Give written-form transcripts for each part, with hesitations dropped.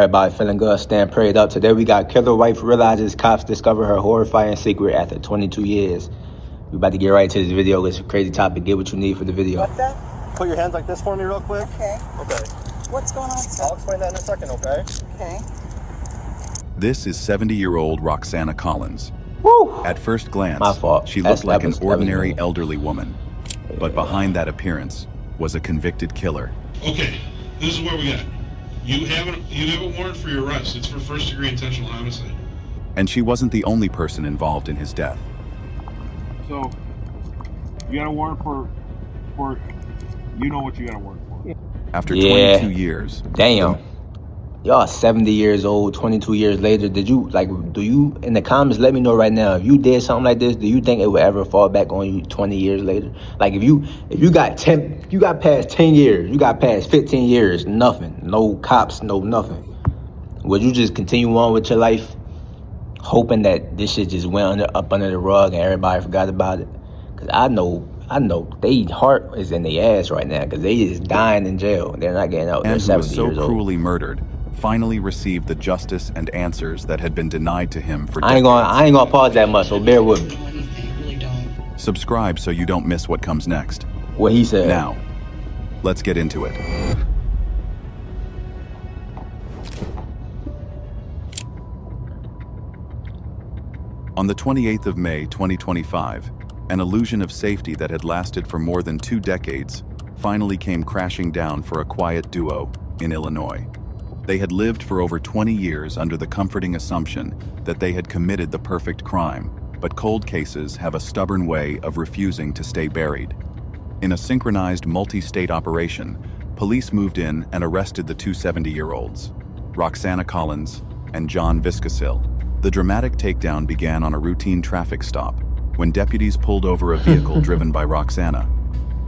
Everybody feeling good, stand prayed up. Today we got killer wife realizes cops discover her horrifying secret after 22 years. We about to get right to this video. It's a crazy topic. Get what you need for the video. What's that? Put your hands like this for me real quick. Okay. Okay. What's going on, sir? I'll explain that in a second, okay? Okay. This is 70-year-old Roxana Collins. Woo! At first glance, My fault. she That's- looked like that an was ordinary me. elderly woman. But behind that appearance was a convicted killer. Okay, this is what we got. You have a warrant for your arrest. It's for first-degree intentional homicide. And she wasn't the only person involved in his death. So, you got a warrant for you know what you got a warrant for. After Yeah. 22 years, Damn. Y'all 70 years old, 22 years later. Do you, in the comments, let me know right now, if you did something like this, do you think it would ever fall back on you 20 years later? Like if you got past 10 years, you got past 15 years, nothing, no cops, no nothing. Would you just continue on with your life, hoping that this shit just went up under the rug and everybody forgot about it? Cause I know they heart is in their ass right now because they is dying in jail. They're not getting out. They're and who was 70 so years old. cruelly murdered, finally received the justice and answers that had been denied to him for I ain't gonna pause that much, so bear with me. Subscribe so you don't miss what comes next. What he said. Now, let's get into it. On the 28th of May, 2025, an illusion of safety that had lasted for more than 2 decades finally came crashing down for a quiet duo in Illinois. They had lived for over 20 years under the comforting assumption that they had committed the perfect crime, but cold cases have a stubborn way of refusing to stay buried. In a synchronized multi-state operation, police moved in and arrested the two 70-year-olds, Roxana Collins and John Viscasil. The dramatic takedown began on a routine traffic stop when deputies pulled over a vehicle driven by Roxana.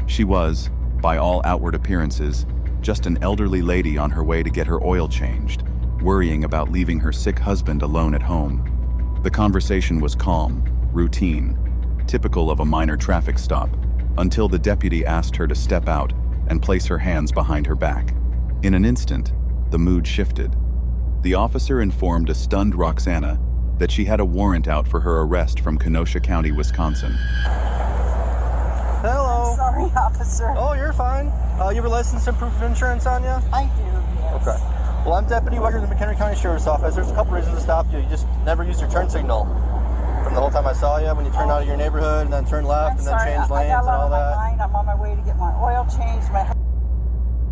She was, by all outward appearances, just an elderly lady on her way to get her oil changed, worrying about leaving her sick husband alone at home. The conversation was calm, routine, typical of a minor traffic stop, until the deputy asked her to step out and place her hands behind her back. In an instant, the mood shifted. The officer informed a stunned Roxana that she had a warrant out for her arrest from Kenosha County, Wisconsin. Hello. Sorry, officer. Oh, you're fine. You have a license and proof of insurance on you? I do, yes. Okay. Well, I'm Deputy Wegger of the McHenry County Sheriff's Office. There's a couple reasons to stop you. You just never used your turn signal. From the whole time I saw you, when you turned out of your neighborhood and then turned left and then changed lanes and all that. I'm on my way to get my oil changed, my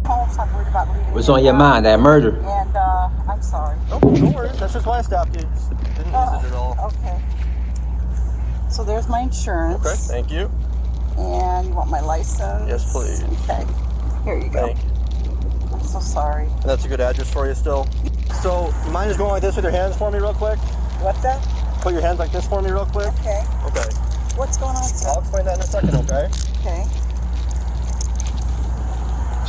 home, so I'm worried about leaving. What's on your mind? That murder? And, I'm sorry. Oh, no worries. That's just why I stopped you. Just didn't use it at all. Okay. So there's my insurance. Okay, thank you. And you want my license? Yes, please. Okay. Here you go. Thank you. I'm so sorry. And that's a good address for you still. So, you mind just going like this with your hands for me real quick? What's that? Put your hands like this for me real quick. Okay. Okay. What's going on, sir? I'll explain that in a second, okay? Okay.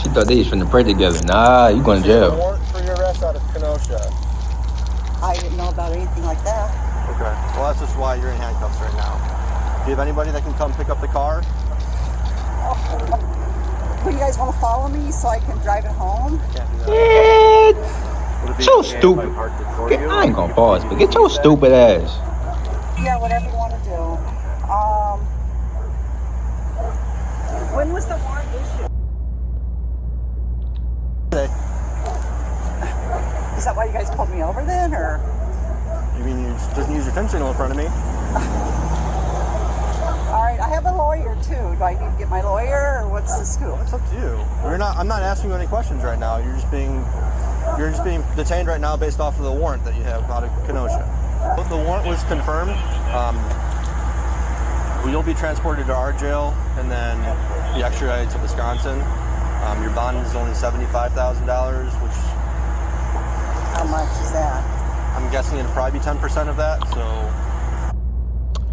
She thought they was finna pray together. Nah, you going to jail. Warrant for your arrest out of Kenosha. I didn't know about anything like that. Okay. Well, that's just why you're in handcuffs right now. Do you have anybody that can come pick up the car? Well, you guys want to follow me so I can drive it home? Can't do that. Get so stupid. I ain't gonna pause, but get your stupid ass. Yeah, whatever you want to do. When was the warrant issued? Okay. Is that why you guys pulled me over then, or? You mean you just didn't use your turn signal in front of me? All right, I have a lawyer too. Do I need to get my lawyer, or what's the scoop? It's up to you. I'm not asking you any questions right now. You're just being detained right now based off of the warrant that you have out of Kenosha. But the warrant was confirmed. You'll be transported to our jail and then be extradited to Wisconsin. Your bond is only $75,000, which How much is that? I'm guessing it'll probably be 10% of that. So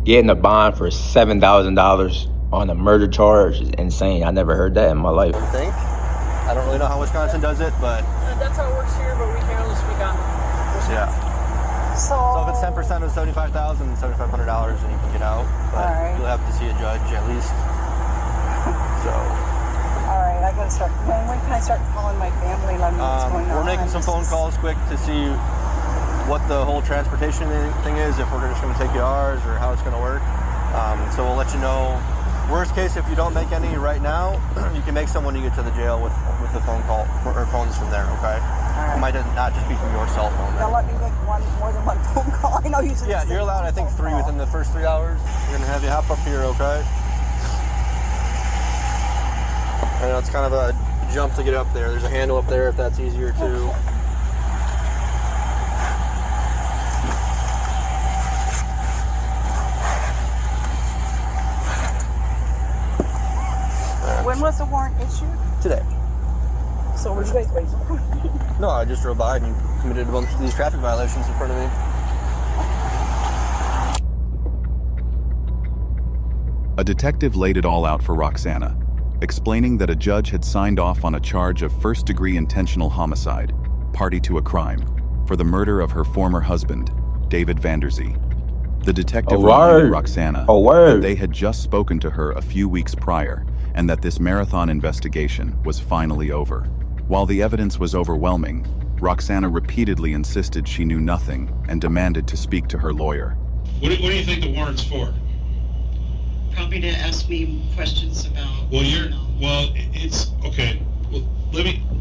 Getting a bond for $7,000 on a murder charge is insane. I never heard that in my life. I think. I don't really know how Wisconsin does it, but That's how it works here, but we can only speak on Wisconsin. yeah. So if it's 10% of $75,000, $7,500, then you can get out. But All right. you'll have to see a judge at least. So All right, I got want to start? When can I start calling my family and let them know what's going on? We're making some phone calls quick to see what the whole transportation thing is, if we're just going to take you ours or how it's going to work. So we'll let you know. Worst case, if you don't make any right now, you can make some when you get to the jail with the phone call or phones from there. Okay. All right. It might not just be from your cell phone. They'll let me make more than one phone call. I know you said. Yeah, you're allowed, I think, 3 within the first 3 hours. We're going to have you hop up here, okay? I know it's kind of a jump to get up there. There's a handle up there if that's easier too. When was the warrant issued? Today. So were you guys waiting for? No, I just drove by and you committed a bunch of these traffic violations in front of me. A detective laid it all out for Roxana, explaining that a judge had signed off on a charge of first-degree intentional homicide, party to a crime, for the murder of her former husband, David Vanderzee. The detective reminded Roxana that they had just spoken to her a few weeks prior and that this marathon investigation was finally over. While the evidence was overwhelming, Roxana repeatedly insisted she knew nothing and demanded to speak to her lawyer. What do you think the warrant's for? Probably to ask me questions about. Well, it's okay. Well,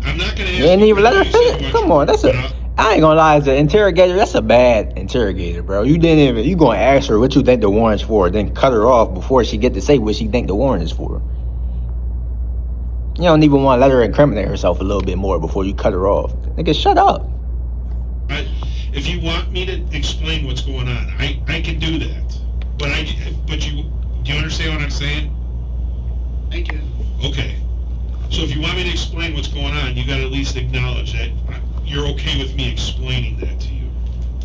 I'm not gonna ask. You ain't even let her finish. Come on, I ain't gonna lie, as an interrogator, that's a bad interrogator, bro. You gonna ask her what you think the warrant's for, then cut her off before she get to say what she think the warrant is for. You don't even want to let her incriminate herself a little bit more before you cut her off. Nigga, shut up. If you want me to explain what's going on, I can do that. But do you understand what I'm saying? I do. Okay. So if you want me to explain what's going on, you got to at least acknowledge that you're okay with me explaining that to you.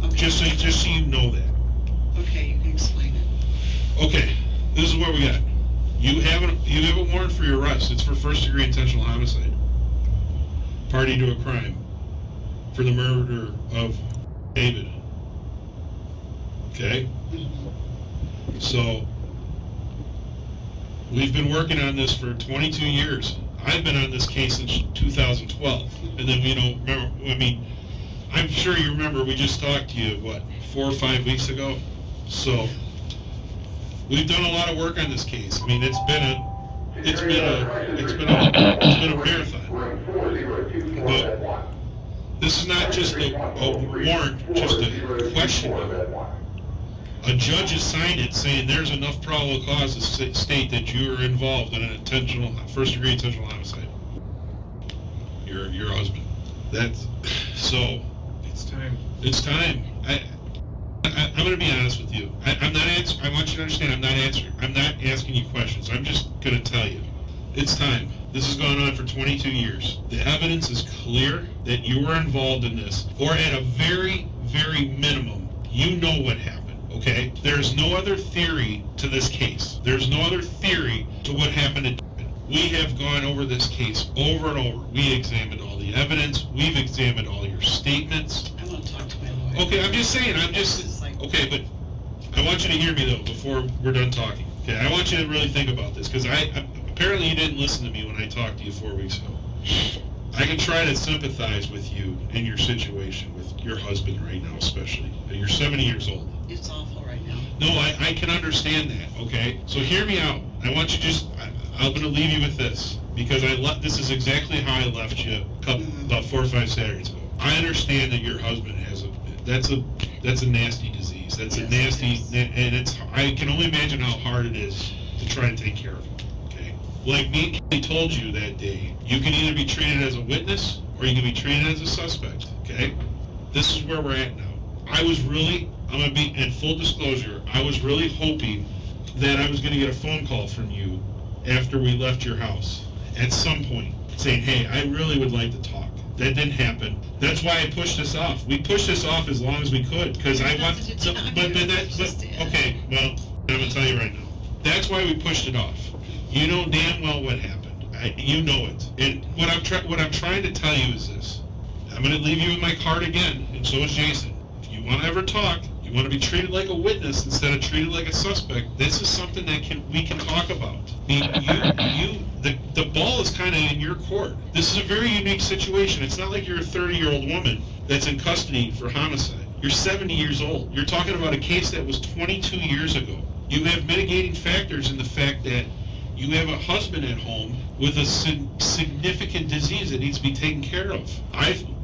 Okay. Just so you know that. Okay, you can explain it. Okay. This is what we got. You have a warrant for your arrest. It's for first-degree intentional homicide. Party to a crime. For the murder of David. Okay? So, we've been working on this for 22 years. I've been on this case since 2012. And then, I'm sure you remember we just talked to you, 4 or 5 weeks ago? So, we've done a lot of work on this case. I mean, it's been a marathon. But this is not just a warrant, just a question. A judge has signed it saying there's enough probable cause to state that you are involved in an first-degree intentional homicide. Your husband. So. It's time. It's time. I'm going to be honest with you. I'm not answering. I want you to understand. I'm not asking you questions. I'm just going to tell you. It's time. This has gone on for 22 years. The evidence is clear that you were involved in this, or at a very, very minimum, you know what happened. Okay? There's no other theory to this case. There's no other theory to what happened to David. We have gone over this case over and over. We examined all the evidence. We've examined all your statements. I want to talk to my lawyer. Okay, I'm just saying. Okay, but I want you to hear me, though, before we're done talking. Okay, I want you to really think about this, because apparently you didn't listen to me when I talked to you 4 weeks ago. I can try to sympathize with you in your situation, with your husband right now especially. You're 70 years old. It's awful right now. No, I can understand that, okay? So hear me out. I want you I'm going to leave you with this, because this is exactly how I left you about 4 or 5 Saturdays ago. I understand that your husband has that's a nasty disease. That's a nasty, and I can only imagine how hard it is to try to take care of him, okay? Like me and Kelly told you that day, you can either be treated as a witness or you can be treated as a suspect, okay? This is where we're at now. I'm going to be in full disclosure, I was really hoping that I was going to get a phone call from you after we left your house at some point saying, hey, I really would like to talk. That didn't happen. That's why I pushed this off. We pushed this off as long as we could, because okay, well, I'm going to tell you right now. That's why we pushed it off. You know damn well what happened. You know it. And what I'm trying to tell you is this. I'm going to leave you with my card again, and so is Jason. If you want to ever talk, you You want to be treated like a witness instead of treated like a suspect. This is something that we can talk about. I mean, the ball is kind of in your court. This is a very unique situation. It's not like you're a 30-year-old woman that's in custody for homicide. You're 70 years old. You're talking about a case that was 22 years ago. You have mitigating factors in the fact that you have a husband at home with a significant disease that needs to be taken care of.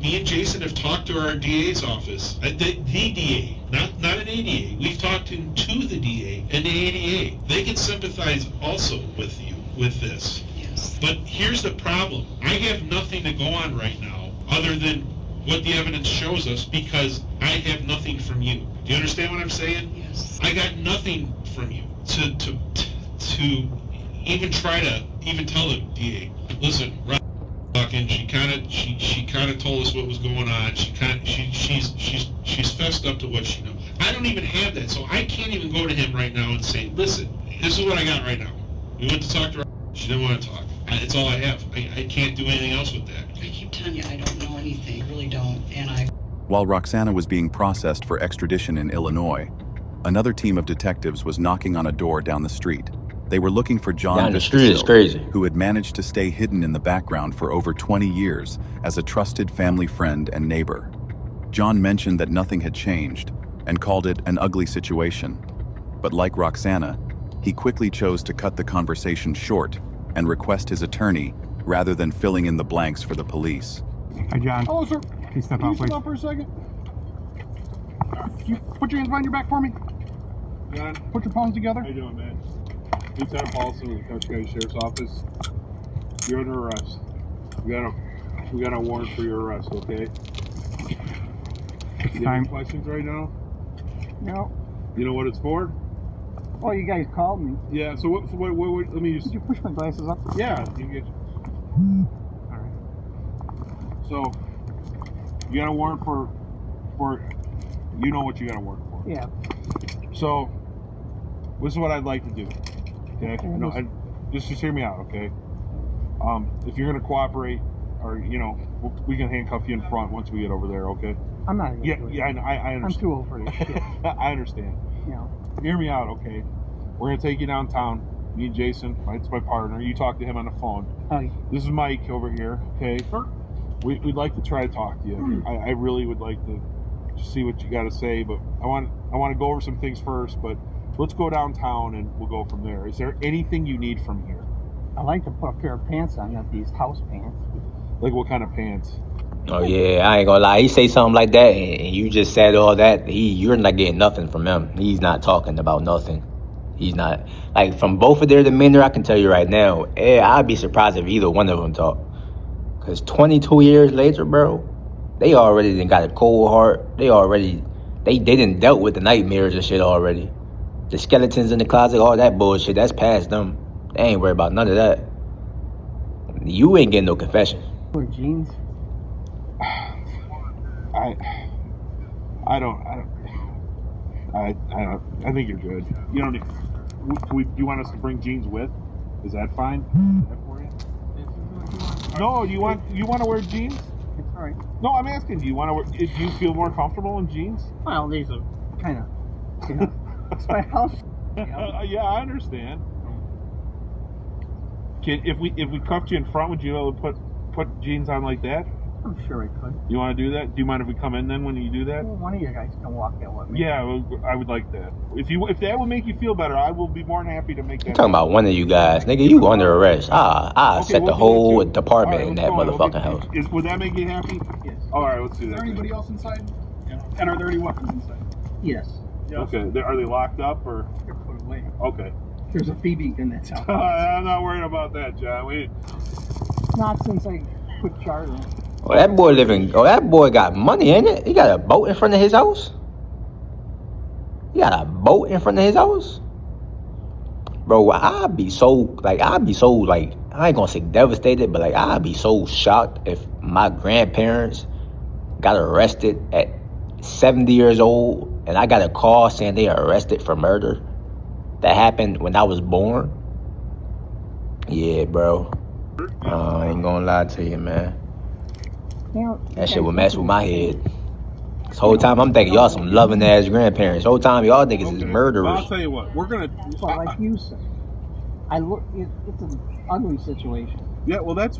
Me and Jason have talked to our DA's office, the DA, not an ADA. We've talked to the DA and the ADA. They can sympathize also with you with this. Yes. But here's the problem. I have nothing to go on right now other than what the evidence shows us because I have nothing from you. Do you understand what I'm saying? Yes. I got nothing from you to even try to even tell the DA. Listen, Rockin', she kind of told us what was going on. She's fessed up to what she knows. I don't even have that, so I can't even go to him right now and say, listen, this is what I got right now. We went to talk to her. She didn't want to talk. It's all I have. I can't do anything else with that. I keep telling you, I don't know anything. I really don't. And While Roxana was being processed for extradition in Illinois, another team of detectives was knocking on a door down the street. They were looking for John Down the street is Viscasil, crazy. who had managed to stay hidden in the background for over 20 years as a trusted family friend and neighbor. John mentioned that nothing had changed and called it an ugly situation. But like Roxana, he quickly chose to cut the conversation short and request his attorney rather than filling in the blanks for the police. Hi, John. Hello, sir. Can you step Can out, you step please? out for a second? Can you put your hands behind your back for me? John, Put your palms together. how you doing, man? Lieutenant Paulson with the Coast County Sheriff's Office. You're under arrest. We got a warrant for your arrest, okay? You have Time. any questions right now? No. You know what it's for? Well, you guys called me. Yeah, so what let me just... Did you push my glasses up? Yeah, you can get... All right. So, you got a warrant for... You know what you got a warrant for. Yeah. So, this is what I'd like to do. Okay? Okay, No, just hear me out, okay? If you're gonna cooperate, or we can handcuff you in front once we get over there, okay? I'm not even Yeah, doing yeah, it. I understand. I'm too old for this shit. I understand. You know. Hear me out, okay? We're gonna take you downtown. Me and Jason, it's my partner. You talk to him on the phone. Hi. This is Mike over here, okay? We'd like to try to talk to you. I really would like to see what you got to say, but I want to go over some things first. But let's go downtown and we'll go from there. Is there anything you need from here? I like to put a pair of pants on, not these house pants. Like what kind of pants? Oh yeah, I ain't gonna lie. He say something like that, and you just said all that. You're not getting nothing from him. He's not talking about nothing. He's not like from both of their demeanor. I can tell you right now. I'd be surprised if either one of them talk. Cause 22 years later, bro, they already done got a cold heart. They didn't dealt with the nightmares and shit already. The skeletons in the closet, all that bullshit. That's past them. They ain't worried about none of that. You ain't getting no confession. Wear jeans. I think you're good. You don't need. Do you want us to bring jeans with? Is that fine? Is that for you? No, you want to wear jeans? It's all right. No, I'm asking. Do you feel more comfortable in jeans? Well, these are kind of, it's my house. Yeah, I understand. If we cuffed you in front, would you be able to put jeans on like that? I'm sure I could. You want to do that? Do you mind if we come in then when you do that? Well, one of you guys can walk that with me. Yeah, I would like that. If that would make you feel better, I will be more than happy to make that. I'm talking about one of you guys. Nigga, you under arrest. I Okay, set we'll the do whole that too. department All in right, that let's go on. motherfucking house. Would that make you happy? Yes. All right, let's do that. Is there anybody else inside? Yeah. And are there any weapons inside? Yes. Okay, are they locked up or? They're put away. Okay. There's a Phoebe in that house. I'm not worried about that, John. Not since I quit chartering. Oh, that boy got money, ain't it? He got a boat in front of his house? He got a boat in front of his house? Bro, I'd be so, I ain't gonna say devastated, but I'd be so shocked if my grandparents got arrested at 70 years old and I got a call saying they are arrested for murder that happened when I was born. Yeah, bro. I ain't gonna lie to you, man. You know, That shit would mess with my head. This whole time I'm thinking y'all some loving ass grandparents. Whole time y'all niggas is Well, murderers. I'll tell you what, we're gonna. But like you said, it's an ugly situation. Yeah, well, then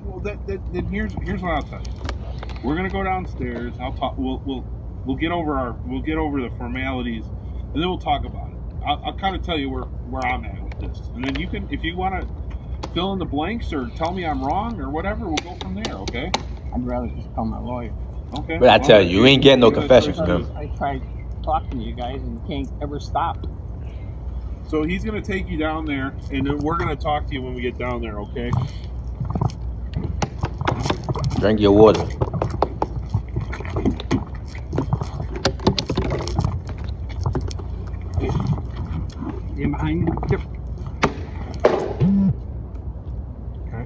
here's what I'll tell you. We're gonna go downstairs. I'll talk. We'll get over the formalities, and then we'll talk about it. I'll kind of tell you where I'm at with this, and then you can, if you want to fill in the blanks or tell me I'm wrong or whatever, we'll go from there. Okay? I'd rather just call my lawyer. Okay. But I tell you ain't getting no confession from him. I tried talking to you guys and can't ever stop. So he's gonna take you down there, and then we're gonna talk to you when we get down there. Okay? Drink your water. Stand behind me. Yep. Okay.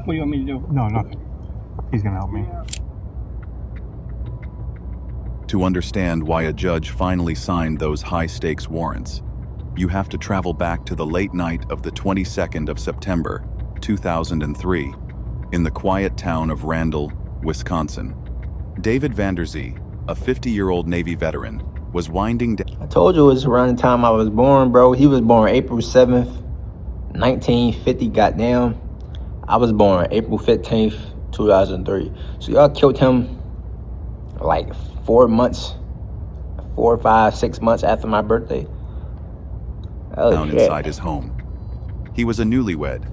What do you want me to do? No, nothing. He's gonna help me. To understand why a judge finally signed those high-stakes warrants, you have to travel back to the late night of the 22nd of September, 2003, in the quiet town of Randall, Wisconsin. David Vanderzee, a 50-year-old Navy veteran, was winding down. I told you it was around the time I was born, bro. He was born April 7th, 1950, goddamn. I was born April 15th, 2003. So y'all killed him like 4 months, 4, 5, 6 months after my birthday. Down inside his home. He was a newlywed,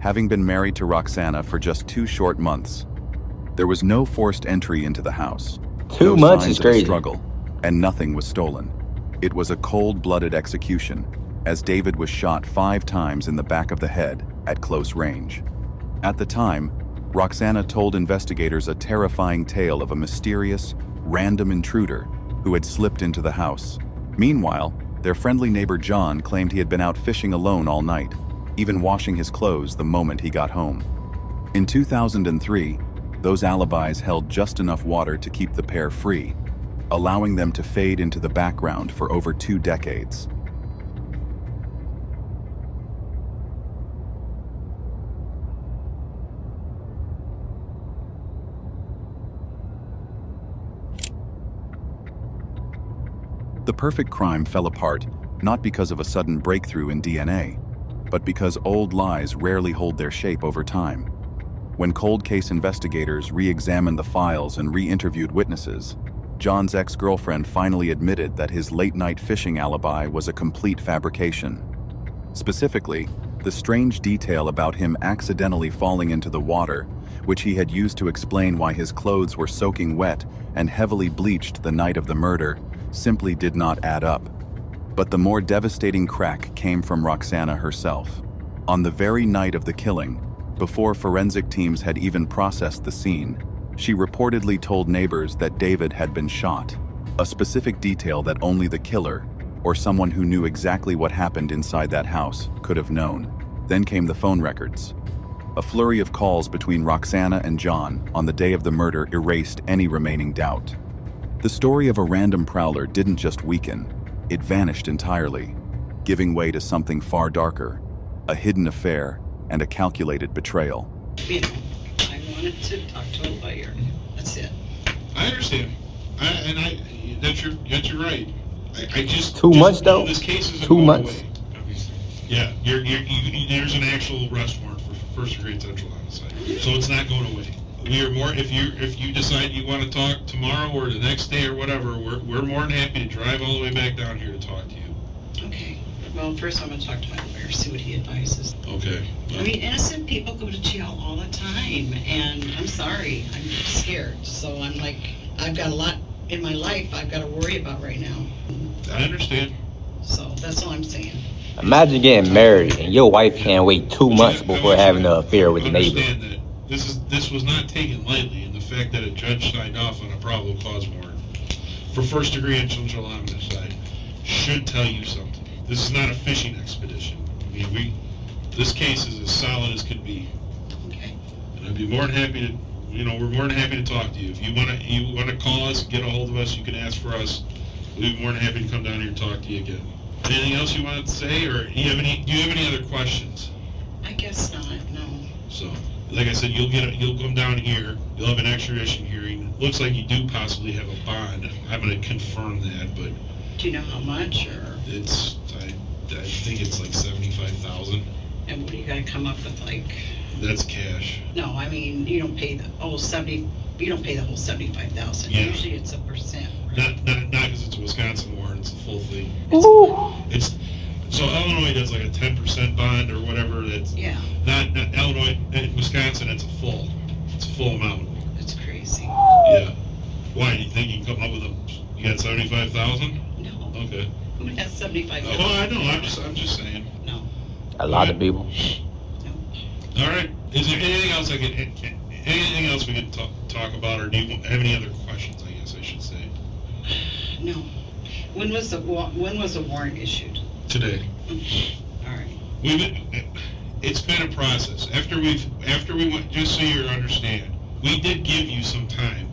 having been married to Roxana for just 2 short months. There was no forced entry into the house. 2 no months signs is of a crazy. struggle, and nothing was stolen. It was a cold-blooded execution, as David was shot 5 times in the back of the head at close range. At the time, Roxana told investigators a terrifying tale of a mysterious, random intruder who had slipped into the house. Meanwhile, their friendly neighbor John claimed he had been out fishing alone all night, even washing his clothes the moment he got home. In 2003, those alibis held just enough water to keep the pair free, allowing them to fade into the background for over 2 decades. The perfect crime fell apart not because of a sudden breakthrough in DNA, but because old lies rarely hold their shape over time. When cold case investigators re-examined the files and re-interviewed witnesses, John's ex-girlfriend finally admitted that his late-night fishing alibi was a complete fabrication. Specifically, the strange detail about him accidentally falling into the water, which he had used to explain why his clothes were soaking wet and heavily bleached the night of the murder, simply did not add up. But the more devastating crack came from Roxana herself. On the very night of the killing, before forensic teams had even processed the scene, she reportedly told neighbors that David had been shot, a specific detail that only the killer, or someone who knew exactly what happened inside that house, could have known. Then came the phone records. A flurry of calls between Roxana and John on the day of the murder erased any remaining doubt. The story of a random prowler didn't just weaken, it vanished entirely, giving way to something far darker, a hidden affair and a calculated betrayal. You know, I wanted to talk to a lawyer. That's it. I understand. That's your right. I just 2 months though? This case isn't 2 going months. away, obviously. Yeah, there's an actual arrest warrant for first-degree intentional homicide, so it's not going away. We are more. If you decide you want to talk tomorrow or the next day or whatever, we're more than happy to drive all the way back down here to talk to you. Okay. Well, first I'm going to talk to my lawyer, see what he advises. Okay. I mean, innocent people go to jail all the time, and I'm sorry, I'm scared. So I'm like, I've got a lot in my life I've got to worry about right now. I understand. So that's all I'm saying. Imagine getting married and your wife can't wait 2 months before having an affair with the neighbor. Understand that this was not taken lightly, and the fact that a judge signed off on a probable cause warrant for first-degree intentional homicide should tell you something. This is not a fishing expedition. I mean, this case is as solid as can be. Okay. And I'd be more than happy to, we're more than happy to talk to you. If you want to call us, get a hold of us, you can ask for us. We'd be more than happy to come down here and talk to you again. Anything else you wanted to say, or do you have any other questions? I guess not, no. So, like I said, you'll come down here, you'll have an extradition hearing. Looks like you do possibly have a bond. I'm going to confirm that, but Do you know how much, or? it's, I think it's like 75,000. And what do you gotta come up with, like? That's cash. No, I mean, you don't pay the whole 75,000. Yeah. Usually it's a percent. Right? Not because it's a Wisconsin warrant, it's a full thing. It's so Illinois does like a 10% bond or whatever. That's Yeah, not Illinois. In Wisconsin, it's a full amount. it's crazy. Yeah. Why? Do you think you can come up with you got 75,000? No, Okay. who has 75,000? Well, I know. I'm just saying. No, A lot of people. no. All right. Is there anything else anything else we could talk about, or do you have any other questions? I guess I should say. No. When was the warrant issued? Today. All right. It's been a process. After we went, just so you understand, we did give you some time.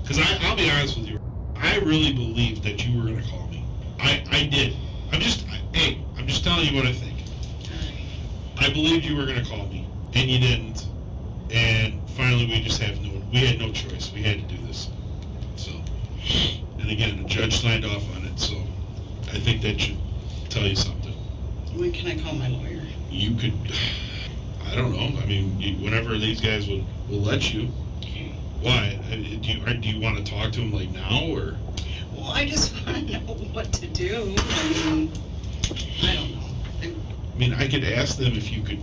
Because I'll be honest with you, I really believed that you were going to call me. I did. I'm just telling you what I think. All right. I believed you were going to call me, and you didn't. And finally, we had no choice. We had to do this. So, and again, the judge signed off on it. So, I think that should tell you something. When can I call my lawyer? You could, I don't know. I mean, whenever these guys will let you. Okay. Why? Do you want to talk to him like now, or? Well, I just want to know what to do. I mean, I don't know. I mean, I could ask them if you could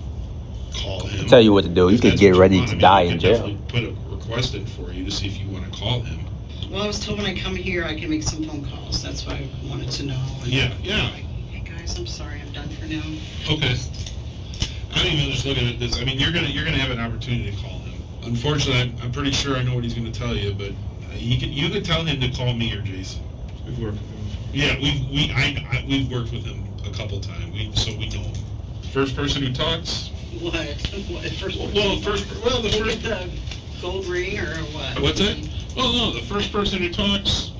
call him. Tell you what to do. You If could that's get what you ready want. to I mean, die I in could jail. definitely put a request in for you to see if you want to call him. Well, I was told when I come here I can make some phone calls. That's why I wanted to know. And Yeah. Hey guys, I'm sorry, I'm done for now. Okay. I'm even just looking at this. I mean, you're gonna have an opportunity to call him. Unfortunately, I'm pretty sure I know what he's gonna tell you, but you could tell him to call me or Jason. We've worked with him. Yeah, we've worked with him a couple times. So we know him. First person who talks. What? First? The Get first. the gold ring or what? What's that? Oh no, the first person who talks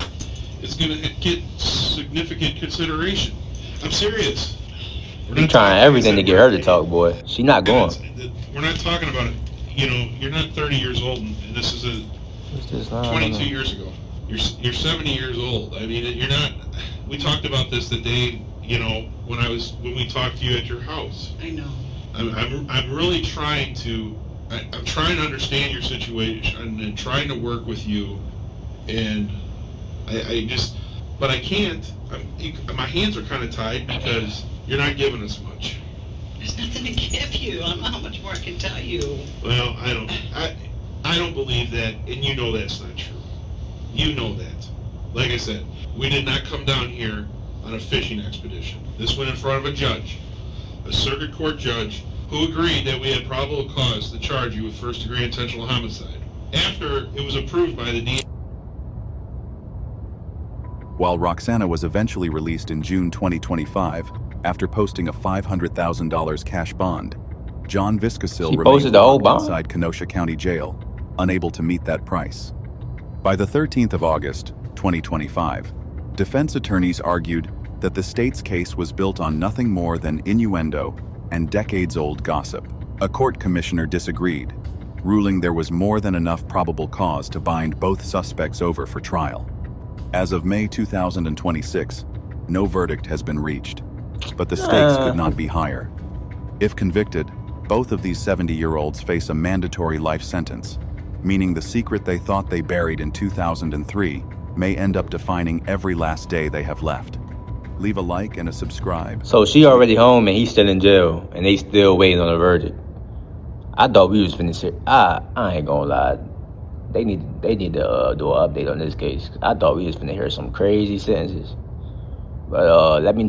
is gonna get significant consideration. I'm serious. You trying everything to get her to talk, boy. She not going. We're not talking about it. You know, you're not 30 years old, and this is What's this? I don't 22 know. years ago. You're 70 years old. I mean, you're not. We talked about this the day, you know, when we talked to you at your house. I know. I'm really trying to. I'm trying to understand your situation and trying to work with you, and but I can't. My hands are kind of tied because you're not giving us much. There's nothing to give you. I don't know how much more I can tell you. Well, I don't believe that, and you know that's not true. You know that. Like I said, we did not come down here on a fishing expedition. This went in front of a judge, a circuit court judge, who agreed that we had probable cause to charge you with first-degree intentional homicide. After it was approved by the DA. While Roxana was eventually released in June 2025, after posting a $500,000 cash bond, John Viscasil She remained posted the whole locked bond? inside Kenosha County Jail, unable to meet that price. By the 13th of August, 2025, defense attorneys argued that the state's case was built on nothing more than innuendo and decades-old gossip. A court commissioner disagreed, ruling there was more than enough probable cause to bind both suspects over for trial. As of May 2026, no verdict has been reached, but the stakes could not be higher. If convicted, both of these 70-year-olds face a mandatory life sentence, meaning the secret they thought they buried in 2003 may end up defining every last day they have left. Leave a like and a subscribe. So she already home and he's still in jail, and they still waiting on a verdict. I thought we was finished. I ain't gonna lie. They need to do an update on this case. I thought we was finna hear some crazy sentences. But let me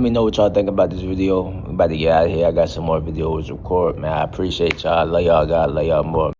know what y'all think about this video. I'm about to get out of here. I got some more videos to record, man. I appreciate y'all. I love y'all. God love y'all more.